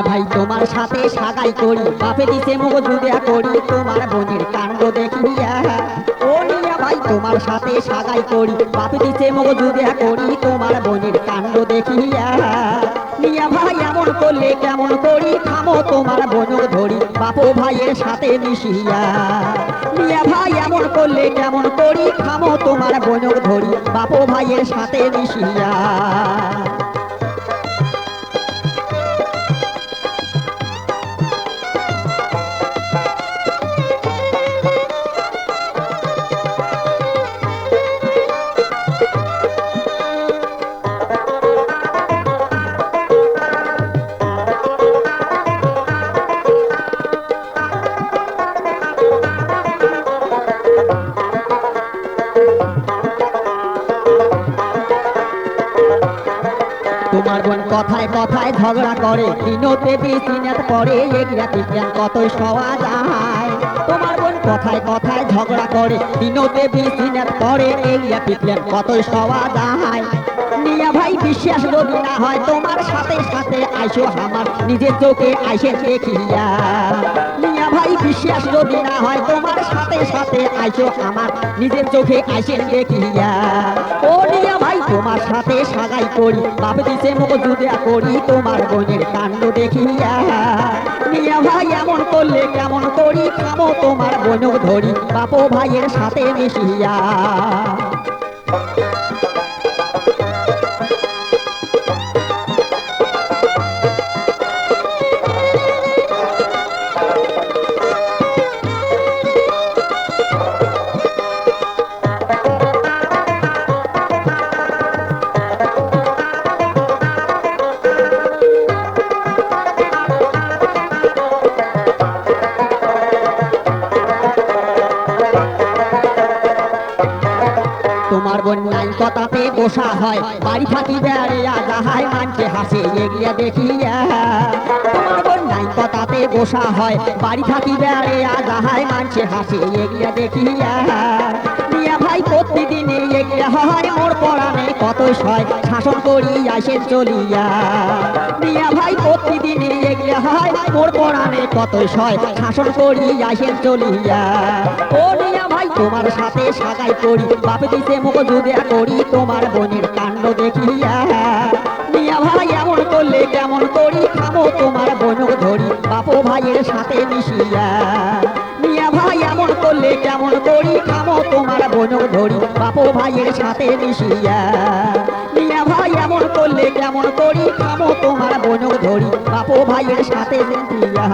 ভাই তোমার সাথে সাগাই করি বাপে দিছে মগজ দেয়া করি তোমার বোনের কাণ্ড দেখিয়া। ও মিয়া ভাই তোমার সাথে সাগাই করি বাপে দিছে মগজ দেয়া করি তোমার বোনের কাণ্ড দেখিয়া। মিয়া ভাই এমন করলে কেমন করি থামো তোমার বোনক ধরি বাপু ভাইয়ের সাথে মিশিয়া। মিয়া ভাই এমন করলে কেমন করি থামো তোমার বোনক ধরি বাপু ভাইয়ের সাথে মিশিয়া। তোমার বোন কথায় কথায় ঝগড়া করে দিনতে বিচিনাত পরে এগিয়া বিজ্ঞান কতই সওয়া যায়। তোমার বোন কথায় কথায় ঝগড়া করে দিনতে বিচিনাত পরে এগিয়া বিজ্ঞান কতই সওয়া যায়। মিয়া ভাই বিশ্বাস যদি না হয় তোমার সাথে সাথে আইসো আমার নিজের চোখে আইসে দেখিয়া। মিয়া ভাই বিশ্বাস যদি না হয় তোমার সাথে সাথে আইসো আমার নিজের চোখে আইসে দেখিয়া। ও মিয়া ভাই তোমার সাথে সাগাই করি বাপ দিছে মগজ দেয়া করি তোমার বোনের কাণ্ড দেখিয়া। মিয়া ভাই এমন করলে কেমন করি থামো তোমার বোনক ধরি বাপু ভাইয়ের সাথে মিশিয়া। তোমার বোন নাই কথাতে বসা হয় বাড়ি থাকি বেড়িয়া যাহাই মানছে হাসে এগিয়া দেখিয়া। তোমার বোন নাই কথাতে বসা হয় বাড়ি থাকি বেড়িয়া যাহাই মানছে হাসে এগিয়া দেখিয়া। মিয়া ভাই প্রতিদিন এগিয়া হয় মোর পড়ানে কত সয় শাসন করি আসে চলিয়া। মিয়া ভাই প্রতিদিন এগিয়া হয় মোর পড়ানে কত সয় শাসন করি আসে চলিয়া। ও মিয়া ভাই তোমার সাথে সাগাই করি বাপে দিছে মগজ দেয়া করি তোমার বোনের কাণ্ড দেখিয়া। মিয়া ভাই এমন করলে কেমন করি থামো তোমার বোনক ধরি বাপু ভাইয়ের সাথে মিশিয়া। মিয়া ভাই এমন করলে কেমন করি থামো তোমার বোনক ধরি বাপু ভাইয়ের সাথে মিশিয়া। মিয়া ভাই এমন করলে কেমন করি থামো তোমার বোনক ধরি বাপু ভাইয়ের সাথে মিশিয়া।